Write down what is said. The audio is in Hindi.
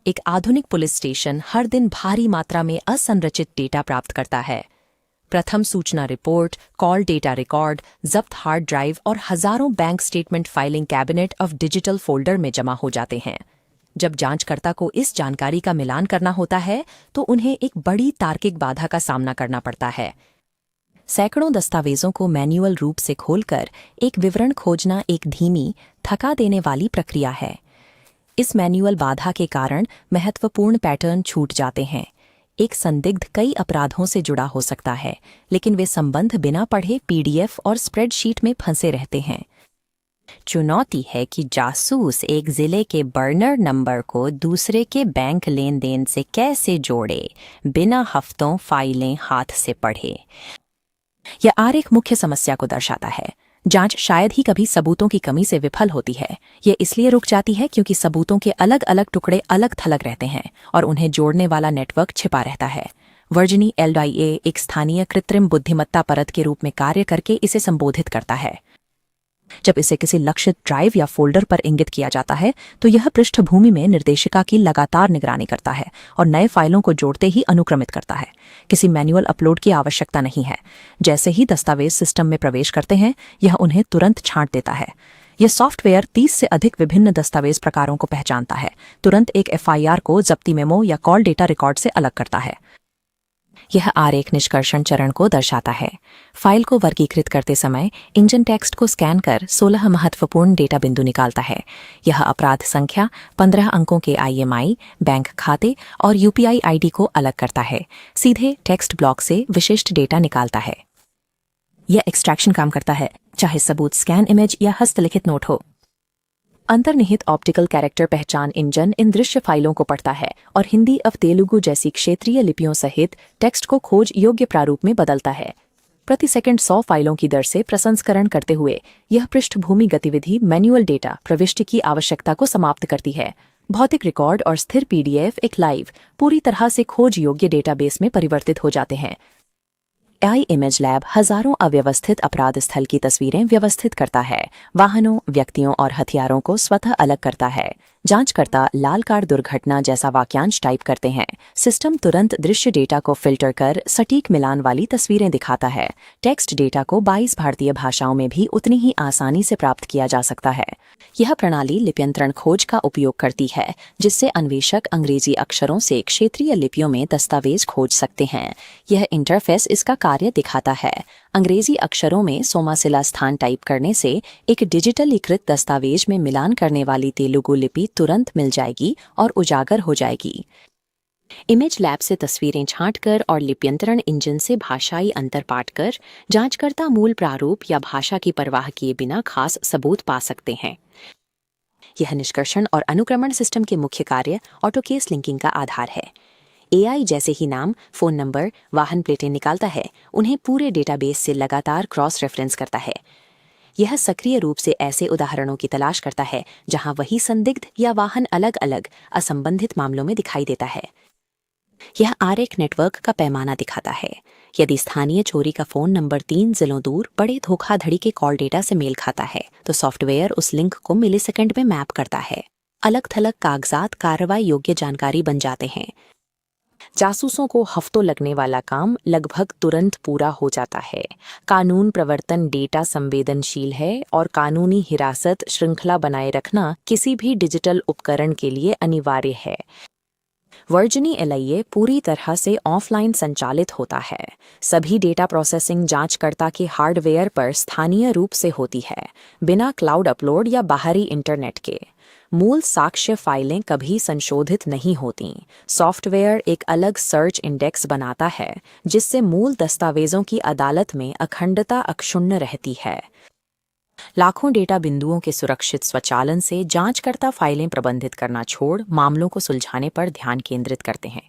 एक आधुनिक पुलिस स्टेशन हर दिन भारी मात्रा में असंरचित डेटा प्राप्त करता है। प्रथम सूचना रिपोर्ट, कॉल डेटा रिकॉर्ड, जब्त हार्ड ड्राइव और हजारों bank statement filing cabinet of digital folder में जमा हो जाते हैं। जब जांचकर्ता को इस जानकारी का मिलान करना होता है तो उन्हें एक बड़ी तार्किक बाधा का सामना करना पड़ता है। सैकड़ों दस्तावेजों को मैन्युअल रूप से खोलकर एक विवरण खोजना एक धीमी, थका देने वाली प्रक्रिया है। इस मैन्युअल बाधा के कारण महत्वपूर्ण पैटर्न छूट जाते हैं। एक संदिग्ध कई अपराधों से जुड़ा हो सकता है, लेकिन वे संबंध बिना पढ़े पीडीएफ और स्प्रेडशीट में फंसे रहते हैं। चुनौती है कि जासूस एक जिले के बर्नर नंबर को दूसरे के बैंक लेन देन से कैसे जोड़े, बिना हफ्तों फाइलें हाथ से पढ़े। यह आरेख मुख्य समस्या को दर्शाता है। जांच शायद ही कभी सबूतों की कमी से विफल होती है। ये इसलिए रुक जाती है क्योंकि सबूतों के अलग अलग टुकड़े अलग थलग रहते हैं और उन्हें जोड़ने वाला नेटवर्क छिपा रहता है। वर्जिनी एलडीए एक स्थानीय कृत्रिम बुद्धिमत्ता परत के रूप में कार्य करके इसे संबोधित करता है। जब इसे किसी लक्षित ड्राइव या फोल्डर पर इंगित किया जाता है तो यह पृष्ठभूमि में निर्देशिका की लगातार निगरानी करता है और नए फाइलों को जोड़ते ही अनुक्रमित करता है। किसी मैनुअल अपलोड की आवश्यकता नहीं है। जैसे ही दस्तावेज सिस्टम में प्रवेश करते हैं, यह उन्हें तुरंत छांट देता है। यह सॉफ्टवेयर 30 से अधिक विभिन्न दस्तावेज प्रकारों को पहचानता है, तुरंत एक एफआईआर को जब्ती मेमो या कॉल डेटा रिकॉर्ड से अलग करता है। यह आरेख निष्कर्षण चरण को दर्शाता है। फाइल को वर्गीकृत करते समय इंजन टेक्स्ट को स्कैन कर 16 महत्वपूर्ण डेटा बिंदु निकालता है। यह अपराध संख्या, 15 अंकों के आईएमआई, बैंक खाते और यूपीआई आईडी को अलग करता है। सीधे टेक्स्ट ब्लॉक से विशिष्ट डेटा निकालता है। यह एक्सट्रैक्शन काम करता है, चाहे सबूत स्कैन इमेज या हस्तलिखित नोट हो। अंतर्निहित ऑप्टिकल कैरेक्टर पहचान इंजन इन दृश्य फाइलों को पढ़ता है और हिंदी अव तेलुगु जैसी क्षेत्रीय लिपियों सहित टेक्स्ट को खोज योग्य प्रारूप में बदलता है। प्रति सेकंड 100 फाइलों की दर से प्रसंस्करण करते हुए यह पृष्ठभूमि गतिविधि मैन्युअल डेटा प्रविष्टि की आवश्यकता को समाप्त करती है। भौतिक रिकॉर्ड और स्थिर पीडीएफ एक लाइव, पूरी तरह से खोज योग्य डेटाबेस में परिवर्तित हो जाते हैं। AI इमेज लैब हजारों अव्यवस्थित अपराध स्थल की तस्वीरें व्यवस्थित करता है, वाहनों, व्यक्तियों और हथियारों को स्वतः अलग करता है। जांचकर्ता लाल कार दुर्घटना जैसा वाक्यांश टाइप करते हैं। सिस्टम तुरंत दृश्य डेटा को फिल्टर कर सटीक मिलान वाली तस्वीरें दिखाता है। टेक्स्ट डेटा को 22 भारतीय भाषाओं में भी उतनी ही आसानी से प्राप्त किया जा सकता है। यह प्रणाली लिप्यंतरण खोज का उपयोग करती है, जिससे अन्वेषक अंग्रेजी अक्षरों से क्षेत्रीय लिपियों में दस्तावेज खोज सकते हैं। यह इंटरफेस इसका कार्य दिखाता है। अंग्रेजी अक्षरों में सोमासिला स्थान टाइप करने से एक डिजिटलीकृत दस्तावेज में मिलान करने वाली तेलुगु लिपि तुरंत मिल जाएगी और उजागर हो जाएगी। इमेज लैब से तस्वीरें छांटकर और लिप्यंतरण इंजन से भाषाई अंतर पाटकर जांचकर्ता मूल प्रारूप या भाषा की परवाह किए बिना खास सबूत पा सकते हैं। यह निष्कर्षण और अनुक्रमण सिस्टम के मुख्य कार्य ऑटोकेस लिंकिंग का आधार है। AI जैसे ही नाम, फोन नंबर, वाहन प्लेटें निकालता है, उन्हें पूरे डेटाबेस से लगातार क्रॉस रेफरेंस करता है। यह सक्रिय रूप से ऐसे उदाहरणों की तलाश करता है जहां वही संदिग्ध या वाहन अलग अलग असंबंधित मामलों में दिखाई देता है। यह आरेख नेटवर्क का पैमाना दिखाता है। यदि स्थानीय चोरी का फोन नंबर 3 जिलों दूर बड़े धोखाधड़ी के कॉल डेटा से मेल खाता है, तो सॉफ्टवेयर उस लिंक को मिलीसेकंड में मैप करता है। अलग थलग कागजात कार्रवाई योग्य जानकारी बन जाते हैं। जासूसों को हफ्तों लगने वाला काम लगभग तुरंत पूरा हो जाता है। कानून प्रवर्तन डेटा संवेदनशील है और कानूनी हिरासत श्रृंखला बनाए रखना किसी भी डिजिटल उपकरण के लिए अनिवार्य है। वर्जिनी एलडीए पूरी तरह से ऑफलाइन संचालित होता है। सभी डेटा प्रोसेसिंग जांचकर्ता के हार्डवेयर पर स्थानीय रूप से होती है, बिना क्लाउड अपलोड या बाहरी इंटरनेट के। मूल साक्ष्य फाइलें कभी संशोधित नहीं होती। सॉफ्टवेयर एक अलग सर्च इंडेक्स बनाता है, जिससे मूल दस्तावेजों की अदालत में अखंडता अक्षुण्ण रहती है। लाखों डेटा बिंदुओं के सुरक्षित स्वचालन से जांचकर्ता फाइलें प्रबंधित करना छोड़ मामलों को सुलझाने पर ध्यान केंद्रित करते हैं।